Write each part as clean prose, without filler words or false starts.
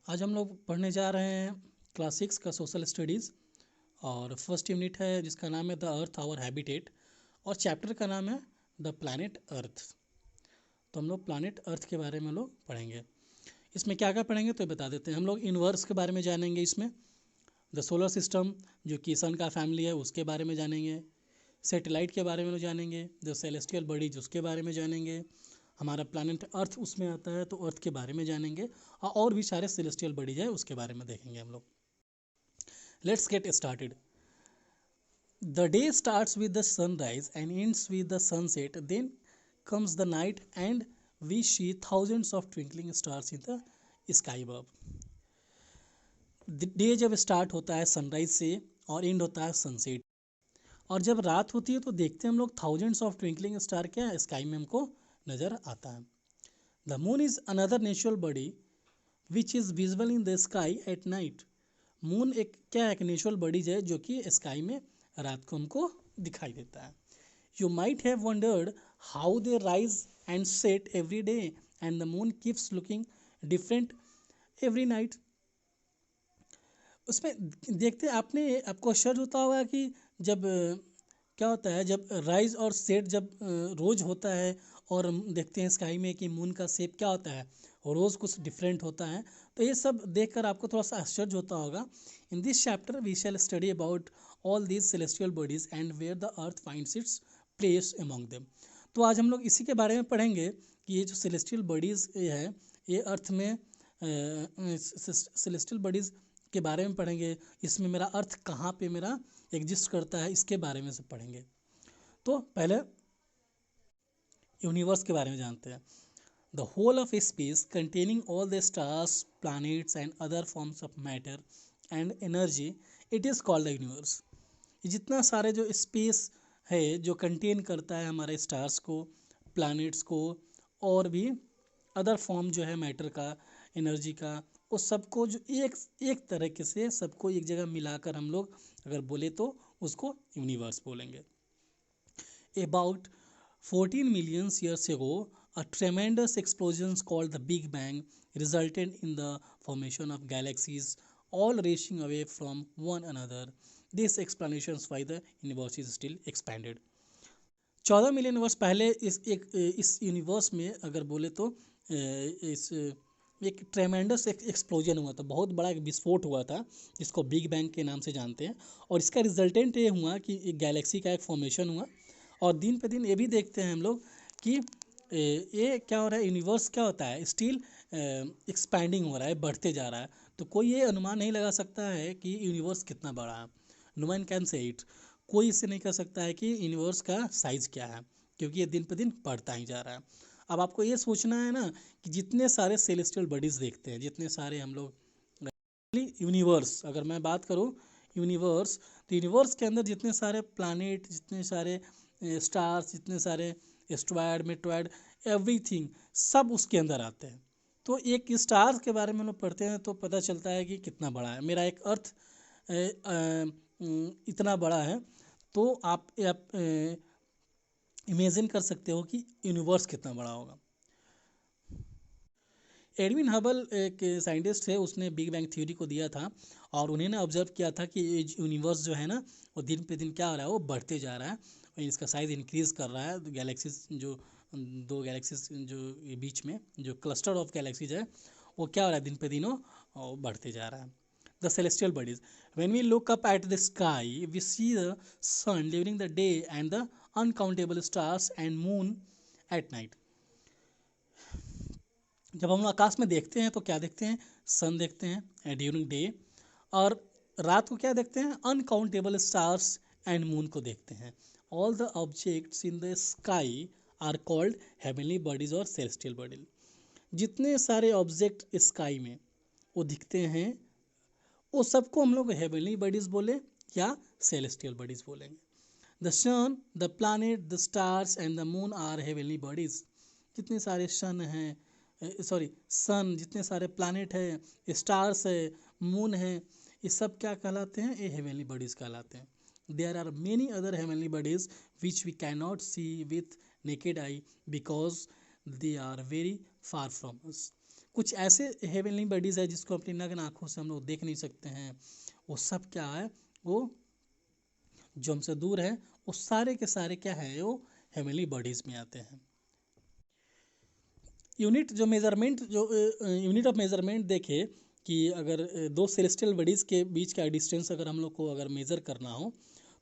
आज हम लोग पढ़ने जा रहे हैं क्लास 6 का सोशल स्टडीज़। और फर्स्ट यूनिट है जिसका नाम है द अर्थ आवर हैबिटेट, और चैप्टर का नाम है द प्लैनेट अर्थ। तो हम लोग प्लैनेट अर्थ के बारे में लोग पढ़ेंगे। इसमें क्या क्या पढ़ेंगे तो बता देते हैं। हम लोग यूनिवर्स के बारे में जानेंगे, इसमें द सोलर सिस्टम जो कि सन का फैमिली है उसके बारे में जानेंगे, सैटेलाइट के बारे में लोग जानेंगे, द सेलेस्टियल बॉडीज उसके बारे में जानेंगे, हमारा प्लैनेट अर्थ उसमें आता है तो अर्थ के बारे में जानेंगे, और भी सारे सेलेस्टियल बॉडीज है उसके बारे में देखेंगे हम लोग। Let's get started. The day starts with the sunrise and ends with the sunset, then comes the night and we see thousands of twinkling stars in the sky above. Day जब start होता है sunrise से और and होता है sunset, और जब रात होती है तो देखते हैं हम लोग थाउजेंड्स ऑफ ट्विंकलिंग स्टार क्या स्काई में हमको नज़र आता है। The moon is another natural body which is visible in the sky at night. Moon एक क्या है, एक नेचुरल बॉडीज है जो कि स्काई में रात को हमको दिखाई देता है। You might have wondered how they rise and set every day and the moon keeps looking different every night. उसमें देखते आपको आश्चर्य होता होगा कि जब क्या होता है, जब राइज और सेट जब रोज होता है और हम देखते हैं स्काई में कि मून का शेप क्या होता है और रोज़ कुछ डिफरेंट होता है, तो ये सब देखकर आपको थोड़ा सा आश्चर्य होता होगा। In this chapter we shall study about all these celestial bodies and where the earth finds its place among them. तो आज हम लोग इसी के बारे में पढ़ेंगे कि ये जो सेलेस्टियल बॉडीज़ है ये अर्थ में सेलेस्टियल बॉडीज़ के बारे में पढ़ेंगे। इसमें मेरा अर्थ कहाँ पे मेरा एग्जिस्ट करता है इसके बारे में सब पढ़ेंगे। तो पहले यूनिवर्स के बारे में जानते हैं। The whole of space containing all the stars, planets and other forms of matter and energy, it is called the universe. जितना सारे जो स्पेस है जो कंटेन करता है हमारे स्टार्स को, प्लैनेट्स को, और भी अदर फॉर्म जो है मैटर का, एनर्जी का, उस सबको जो एक तरीके से सबको एक जगह मिलाकर हम लोग अगर बोले तो उसको यूनिवर्स बोलेंगे। About 14 million years ago, a tremendous explosion called the Big Bang resulted in the formation of galaxies, all racing away from one another. This explanation is why the universe is still expanded. 14 million वर्ष पहले इस universe में अगर बोले तो इस एक ट्रेमेंडस explosion हुआ था, बहुत बड़ा एक विस्फोट हुआ था जिसको बिग बैंग के नाम से जानते हैं। और इसका रिजल्टेंट ये हुआ कि एक गैलेक्सी का एक फॉर्मेशन हुआ। और दिन पे दिन ये भी देखते हैं हम लोग कि ये क्या हो रहा है, यूनिवर्स क्या होता है, स्टिल एक्सपैंडिंग हो रहा है, बढ़ते जा रहा है। तो कोई ये अनुमान नहीं लगा सकता है कि यूनिवर्स कितना बड़ा है। No man can say it. कोई इससे नहीं कह सकता है कि यूनिवर्स का साइज़ क्या है, क्योंकि ये दिन पे दिन बढ़ता ही जा रहा है। अब आपको ये सोचना है ना कि जितने सारे सेलेस्टियल बॉडीज़ देखते हैं, जितने सारे हम लोग यूनिवर्स, अगर मैं बात करूँ यूनिवर्स, तो यूनिवर्स के अंदर जितने सारे प्लैनेट, जितने सारे स्टार्स, जितने सारे एस्ट्रॉयड, मेटॉयड, एवरीथिंग सब उसके अंदर आते हैं। तो एक स्टार के बारे में लोग पढ़ते हैं तो पता चलता है कि कितना बड़ा है। मेरा एक अर्थ इतना बड़ा है, तो आप इमेजिन कर सकते हो कि यूनिवर्स कितना बड़ा होगा। एडविन हबल एक साइंटिस्ट है, उसने बिग बैंग थ्योरी को दिया था और उन्होंने ऑब्जर्व किया था कि ये यूनिवर्स जो है ना वो दिन पे दिन क्या हो रहा है, वो बढ़ते जा रहा है और इसका साइज़ इंक्रीज़ कर रहा है। गैलेक्सीज जो दो गैलेक्सीज जो बीच में जो क्लस्टर ऑफ गैलेक्सीज है वो क्या हो रहा है, दिन पे दिन वो बढ़ते जा रहा है। The celestial bodies, when we look up at the sky we see the sun during the day and the uncountable stars and moon at night. जब हम आकाश में देखते हैं तो क्या देखते हैं, सन देखते हैं ड्यूरिंग डे, और रात को क्या देखते हैं, अनकाउंटेबल स्टार्स एंड मून को देखते हैं। All the objects in the sky are called heavenly bodies और सेलेस्टियल बॉडीज। जितने सारे ऑब्जेक्ट स्काई में वो दिखते हैं वो सबको हम लोग हेवनली बॉडीज बोले या सेलेस्टियल बॉडीज बोलेंगे। The sun, the planet, the stars and the moon are heavenly bodies. जितने सारे सन हैं, सन, जितने सारे प्लैनेट है, स्टार्स है, मून है, ये सब क्या कहलाते हैं, ये हेवनली बॉडीज़ कहलाते हैं। There are many other heavenly bodies which we can not see with naked eye because they are very far from us. कुछ ऐसे हेवनली बॉडीज़ है जिसको अपनी नग्न आँखों से हम लोग देख नहीं सकते हैं, वो सब क्या है, वो जो हमसे दूर है, वो सारे के सारे क्या है, वो हेवनली बॉडीज़ में आते हैं। यूनिट जो मेज़रमेंट जो यूनिट ऑफ मेज़रमेंट देखे कि अगर दो सेलेस्टियल बॉडीज़ के बीच का डिस्टेंस अगर हम लोग को अगर मेज़र करना हो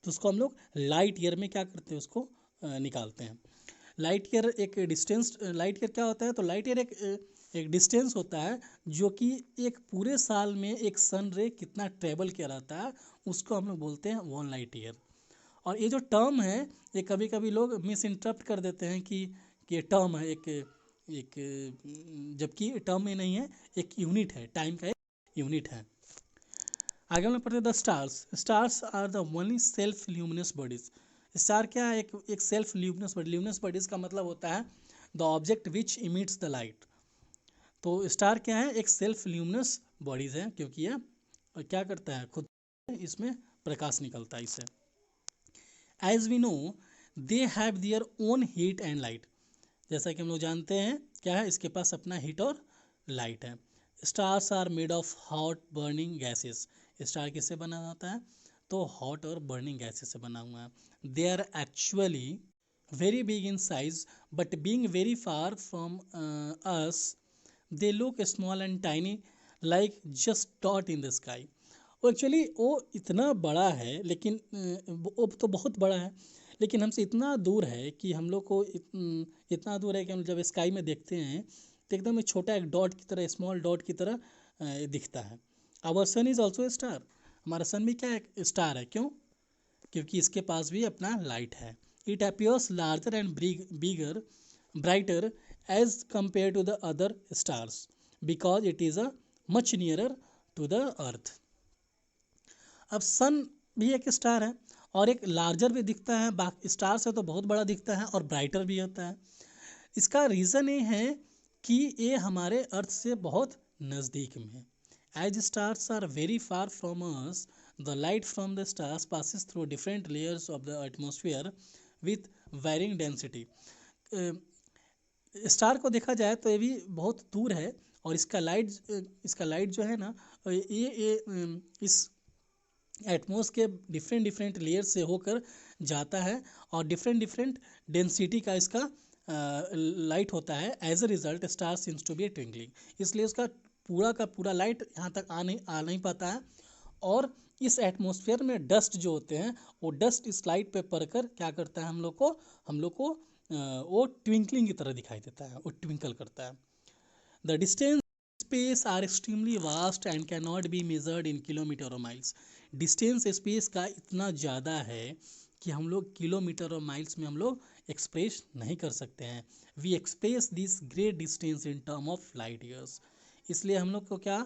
तो उसको हम लोग लाइट ईयर में क्या करते हैं, उसको निकालते हैं। लाइट ईयर एक डिस्टेंस, लाइट ईयर क्या होता है, तो लाइट ईयर एक डिस्टेंस होता है जो कि एक पूरे साल में एक सन रे कितना ट्रेवल किया रहता है, उसको हम लोग बोलते हैं 1 लाइट ईयर। और ये जो टर्म है, ये कभी कभी लोग मिस इंटरप्ट कर देते हैं कि ये टर्म है एक एक जबकि टर्म में नहीं है, एक यूनिट है, टाइम का एक यूनिट है। आगे हम लोग पढ़ते हैं the stars. Stars are the only self luminous bodies. Star क्या है, एक self luminous body. Luminous bodies का मतलब होता है the object which emits the light. तो स्टार क्या है, एक सेल्फ ल्यूमिनस बॉडीज है, क्योंकि ये क्या करता है, खुद इसमें प्रकाश निकलता है इससे। As we know they have their own heat and light. जैसा कि हम लोग जानते हैं क्या है, इसके पास अपना हीट और लाइट है। Stars are made of hot burning gases. Star किससे बना होता है, तो हॉट और बर्निंग गैसेस से बना हुआ है। They are actually very big in size but being very far from us they look small and tiny like just dot in the sky. वो एक्चुअली वो इतना बड़ा है, लेकिन वो तो बहुत बड़ा है, लेकिन हमसे इतना दूर है कि हम लोग को इतना दूर है कि हम जब स्काई में देखते हैं तो एकदम एक छोटा एक डॉट की तरह, स्मॉल डॉट की तरह दिखता है। Our sun is also a star. हमारा सन भी क्या है, स्टार है। क्यों, क्योंकि इसके पास भी अपना लाइट है। It appears larger and bigger brighter as compare to the other stars because it is a much nearer to the earth. अब सन भी एक स्टार है और एक लार्जर भी दिखता है, बाकी स्टार से तो बहुत बड़ा दिखता है और ब्राइटर भी होता है। इसका रीज़न ये है कि ये हमारे अर्थ से बहुत नज़दीक में है। As stars are very far from us the light from the stars passes through different layers of the atmosphere with varying density. Star को देखा जाए तो ये भी बहुत दूर है और इसका लाइट जो है ना, ये इस एटमॉस के डिफरेंट डिफरेंट लेयर से होकर जाता है और डिफरेंट डिफरेंट डेंसिटी का इसका लाइट होता है। As a result star seems to be twinkling, इसलिए उसका पूरा का पूरा लाइट यहाँ तक आ नहीं पाता है। और इस एटमॉस्फेयर में डस्ट जो होते हैं, वो डस्ट इस लाइट पे पड़कर क्या करता है, हम लोग को वो ट्विंकलिंग की तरह दिखाई देता है, वो ट्विंकल करता है। The distance space are extremely vast and can not be measured in kilometre और माइल्स। डिस्टेंस स्पेस का इतना ज़्यादा है कि हम लोग किलोमीटर और माइल्स में हम लोग एक्सप्रेस नहीं कर सकते हैं। We express this great distance in term of light years. इसलिए हम लोग को क्या,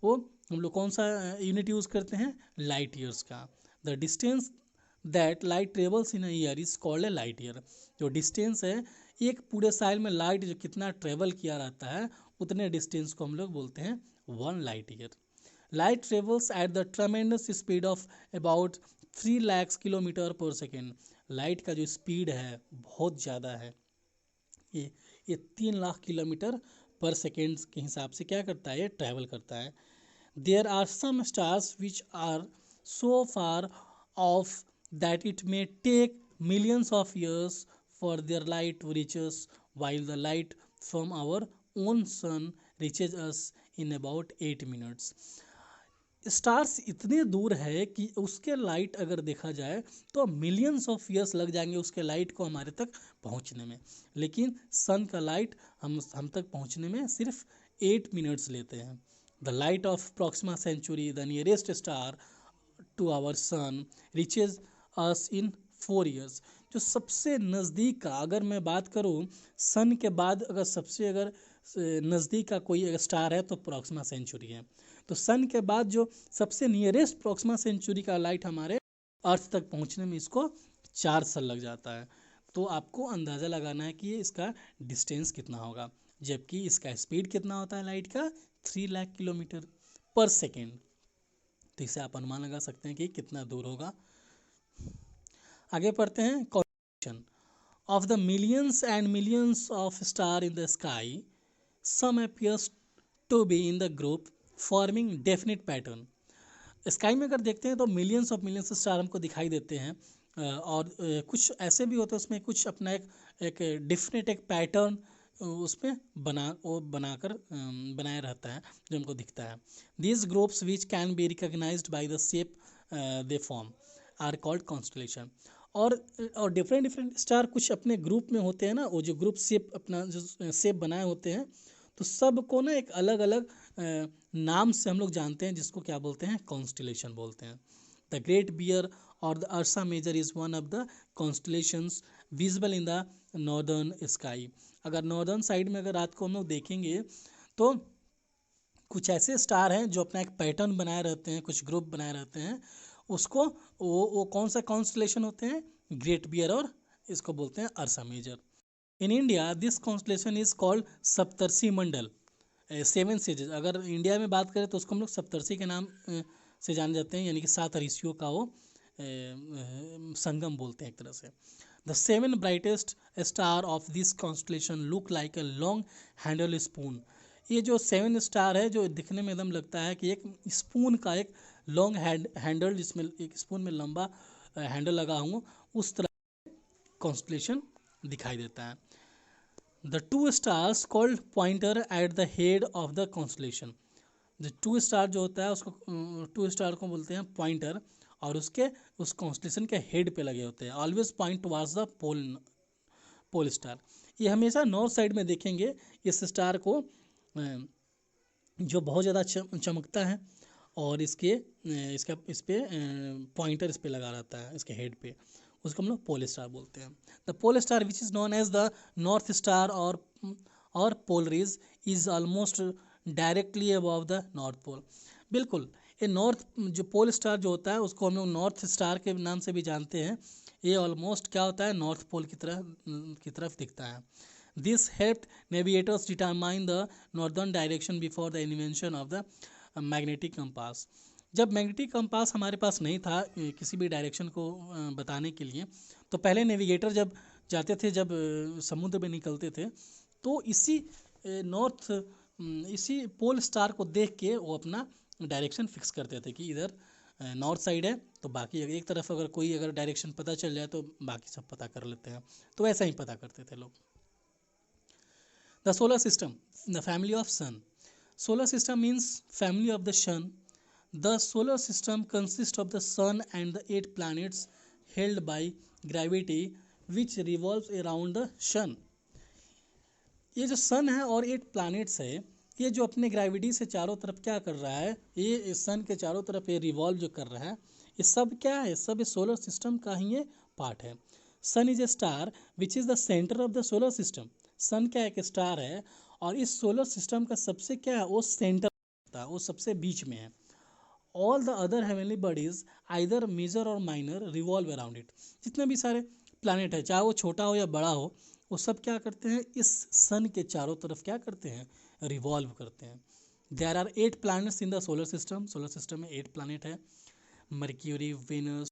वो हम लोग कौन सा यूनिट यूज़ करते हैं, लाइट ईयर्स का। The distance that light travels in year is called a light year. जो डिस्टेंस है, एक पूरे साल में लाइट जो कितना ट्रेवल किया रहता है, उतने डिस्टेंस को हम लोग बोलते हैं 1 light year. Light travels at the tremendous speed of about 3 lakh kilometre पर सेकेंड। लाइट का जो स्पीड है बहुत ज़्यादा है, ये ये 3 लाख किलोमीटर पर सेकेंड के हिसाब से क्या करता है, ये ट्रैवल करता है। There are some stars which are so far off that it may take millions of years for their light to reaches while the light from our own sun reaches us in about 8 minutes। Stars इतने दूर है कि उसके light अगर देखा जाए तो millions of years लग जाएंगे उसके लाइट को हमारे तक पहुंचने में, लेकिन सन का लाइट हम तक पहुंचने में सिर्फ 8 मिनट्स लेते हैं। The light of Proxima Centauri the nearest star to our sun reaches us in 4 years. जो सबसे नज़दीक का, अगर मैं बात करूँ सन के बाद अगर सबसे अगर नज़दीक का कोई अगर स्टार है तो प्रॉक्सिमा सेंचुरी है। तो सन के बाद जो सबसे नियरेस्ट प्रॉक्सिमा सेंचुरी का लाइट हमारे अर्थ तक पहुंचने में इसको 4 साल लग जाता है। तो आपको अंदाज़ा लगाना है कि इसका डिस्टेंस कितना होगा, जबकि इसका स्पीड कितना होता है लाइट का, 3 लाख किलोमीटर पर सेकेंड। तो इसे आप अनुमान लगा सकते हैं कि कितना दूर होगा। आगे पढ़ते हैं constellation of the millions and millions of star in the sky. Some appears to be in the group forming definite pattern. Sky में अगर देखते हैं तो मिलियंस स्टार हमको दिखाई देते हैं, और कुछ ऐसे भी होते हैं उसमें कुछ अपना एक डिफरेंट एक पैटर्न उसमें बनाकर बनाया रहता है जो हमको दिखता है। These groups which can be recognised by the shape they form are called constellation. और डिफरेंट डिफरेंट स्टार कुछ अपने ग्रुप में होते हैं ना, वो जो ग्रुप शेप अपना जो शेप बनाए होते हैं, तो सबको ना एक अलग अलग नाम से हम लोग जानते हैं, जिसको क्या बोलते हैं, कॉन्स्टलेशन बोलते हैं। द ग्रेट बियर और the Ursa Major is one of the constellations visible in the northern sky. अगर नॉर्दर्न साइड में अगर रात को हम लोग देखेंगे तो कुछ ऐसे स्टार हैं जो अपना एक पैटर्न बनाए रहते हैं, कुछ ग्रुप बनाए रहते हैं, उसको वो कौन सा कॉन्स्टलेशन होते हैं, ग्रेट बियर, और इसको बोलते हैं Ursa Major. In India this constellation is called Saptarishi Mandal, seven sages. अगर इंडिया में बात करें तो उसको हम लोग सप्तर्षि के नाम से जाने जाते हैं, यानी कि 7 ऋषियों का वो संगम बोलते हैं एक तरह से। The seven brightest star of this constellation look like a long handle spoon. ये जो 7 स्टार है जो दिखने में एकदम लगता है कि एक स्पून का एक लॉन्ग हैंडल, जिसमें एक स्पून में लंबा हैंडल लगा हुआ, उस तरह कॉन्स्टलेशन दिखाई देता है। The two stars called pointer at the head of the constellation. जो 2 स्टार जो होता है उसको 2 स्टार को बोलते हैं पॉइंटर, और उसके उस कॉन्स्टलेशन के हेड पे लगे होते हैं। Always point towards the pole star. ये हमेशा नॉर्थ साइड में देखेंगे इस स्टार को, जो बहुत ज़्यादा चमकता है, और इसका इस पे पॉइंटर इस पे लगा रहता है इसके हेड पे, उसको हम लोग पोल स्टार बोलते हैं। The pole star which is known as the north star और Polaris is almost directly above the north pole. बिल्कुल, ये नॉर्थ जो पोल स्टार जो होता है उसको हम लोग नॉर्थ स्टार के नाम से भी जानते हैं। ये ऑलमोस्ट क्या होता है, नॉर्थ पोल की तरफ दिखता है। This helped navigators determine the northern direction before the invention of the magnetic compass. जब मैग्नेटिक कंपास हमारे पास नहीं था किसी भी डायरेक्शन को बताने के लिए, तो पहले नेविगेटर जब जाते थे, जब समुद्र में निकलते थे, तो इसी पोल स्टार को देख के वो अपना डायरेक्शन फिक्स करते थे कि इधर नॉर्थ साइड है, तो बाकी एक तरफ अगर डायरेक्शन पता चल जाए तो बाकी सब पता कर लेते हैं। तो ऐसा ही पता करते थे लोग। The solar system, the family of sun. Solar system means family of the sun. The solar system consists of the sun and the 8 planets held by gravity which revolves around the sun। ये जो सन है और 8 planets है, ये जो अपने gravity से चारों तरफ क्या कर रहा है, ये सन के चारों तरफ ये रिवॉल्व जो कर रहा है, ये सब क्या है, सब सोलर सिस्टम का ही ये पार्ट है। Sun is a star which is the centre of the solar system. Sun क्या एक स्टार है, और इस सोलर सिस्टम का सबसे क्या है, वो सेंटर होता है, वो सबसे बीच में है। All the other heavenly bodies either major और माइनर रिवॉल्व अराउंड इट। जितने भी सारे प्लैनेट है, चाहे वो छोटा हो या बड़ा हो, वो सब क्या करते हैं, इस सन के चारों तरफ क्या करते हैं, रिवॉल्व करते हैं। There are 8 planets in the solar system. Solar system में 8 प्लैनेट है, Mercury, Venus,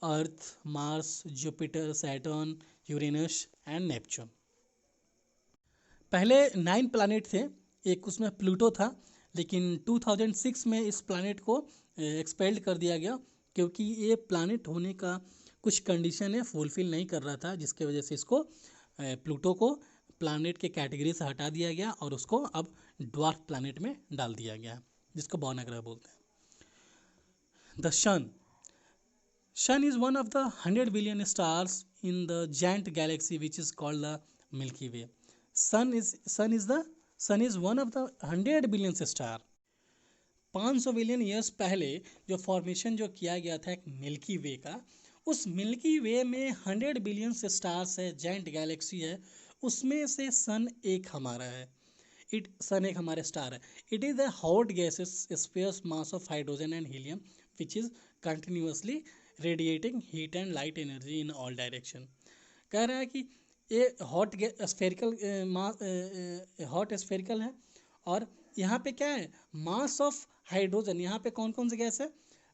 Earth, Mars, Jupiter, Saturn, Uranus and Neptune. पहले 9 प्लैनेट थे, एक उसमें प्लूटो था, लेकिन 2006 में इस प्लैनेट को एक्सपेल्ड कर दिया गया, क्योंकि ये प्लैनेट होने का कुछ कंडीशन है फुलफिल नहीं कर रहा था, जिसके वजह से इसको प्लूटो को प्लैनेट के कैटेगरी से हटा दिया गया और उसको अब ड्वार्फ प्लैनेट में डाल दिया गया, जिसको बौना ग्रह बोलते हैं। The sun is one of the 100 billion stars in the giant galaxy which is called the Milky Way. Sun is one of the 100 billion star. 500 billion years पहले जो फॉर्मेशन जो किया गया था एक मिल्की वे का, उस मिल्की वे में 100 बिलियन स्टार्स है, जायंट गैलेक्सी है, उसमें से सन एक हमारा है। सन एक हमारे स्टार है। It is a hot gaseous sphere mass of hydrogen and helium which is continuously radiating heat and light energy in all direction। कह रहा है कि ये हॉट स्फेरिकल है, और यहाँ पे क्या है, मास ऑफ हाइड्रोजन। यहाँ पे कौन कौन से गैस है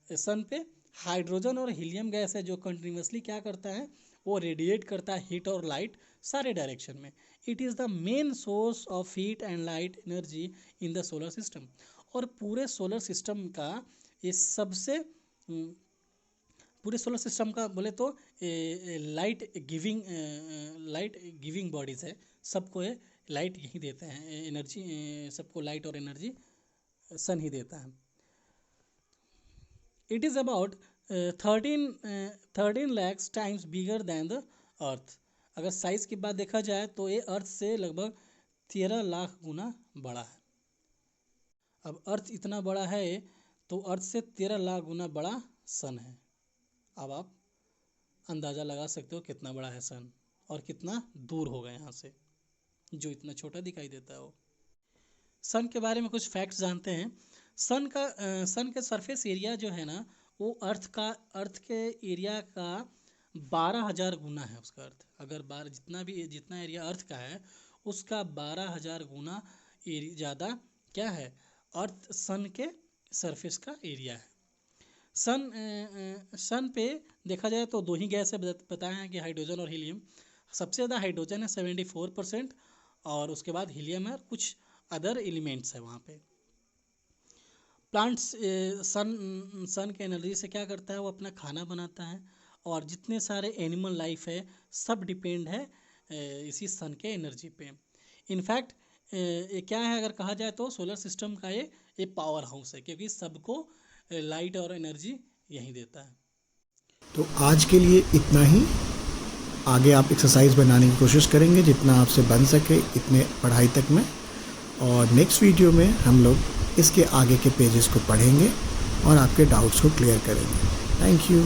सन पे, हाइड्रोजन और हीलियम गैस है, जो कंटिन्यूसली क्या करता है, वो रेडिएट करता है हीट और लाइट सारे डायरेक्शन में। It is the main source of heat and light energy in the solar system. और पूरे सोलर सिस्टम का ये सबसे पूरे सोलर सिस्टम का बोले तो लाइट गिविंग बॉडीज़ है, सबको ये लाइट यही देते हैं, एनर्जी सबको लाइट और एनर्जी सन ही देता है। It is about 13 lakhs times bigger than the earth. अगर साइज़ की बात देखा जाए तो ये अर्थ से लगभग 13 लाख गुना बड़ा है। अब अर्थ इतना बड़ा है तो अर्थ से 13 लाख गुना बड़ा सन है। अब आप अंदाज़ा लगा सकते हो कितना बड़ा है सन और कितना दूर होगा यहाँ से, जो इतना छोटा दिखाई देता है वो। सन के बारे में कुछ फैक्ट्स जानते हैं। सन के सरफेस एरिया जो है ना, वो अर्थ के एरिया का 12,000 गुना है उसका अर्थ। अगर जितना एरिया अर्थ का है उसका 12,000 गुना ज़्यादा क्या है, अर्थ सन के सरफेस का एरिया है। सन पे देखा जाए तो 2 ही गैस है बताए हैं कि हाइड्रोजन और हीलियम। सबसे ज़्यादा हाइड्रोजन है 74% और उसके बाद हीलियम है और कुछ अदर एलिमेंट्स है वहाँ पे। प्लांट्स सन के एनर्जी से क्या करता है, वो अपना खाना बनाता है और जितने सारे एनिमल लाइफ है सब डिपेंड है इसी सन के एनर्जी पे। इनफैक्ट ये क्या है, अगर कहा जाए तो सोलर सिस्टम का ये पावर हाउस है, क्योंकि सबको लाइट और एनर्जी यही देता है। तो आज के लिए इतना ही। आगे आप एक्सरसाइज बनाने की कोशिश करेंगे जितना आपसे बन सके इतने पढ़ाई तक में, और नेक्स्ट वीडियो में हम लोग इसके आगे के पेजेस को पढ़ेंगे और आपके डाउट्स को क्लियर करेंगे। Thank you.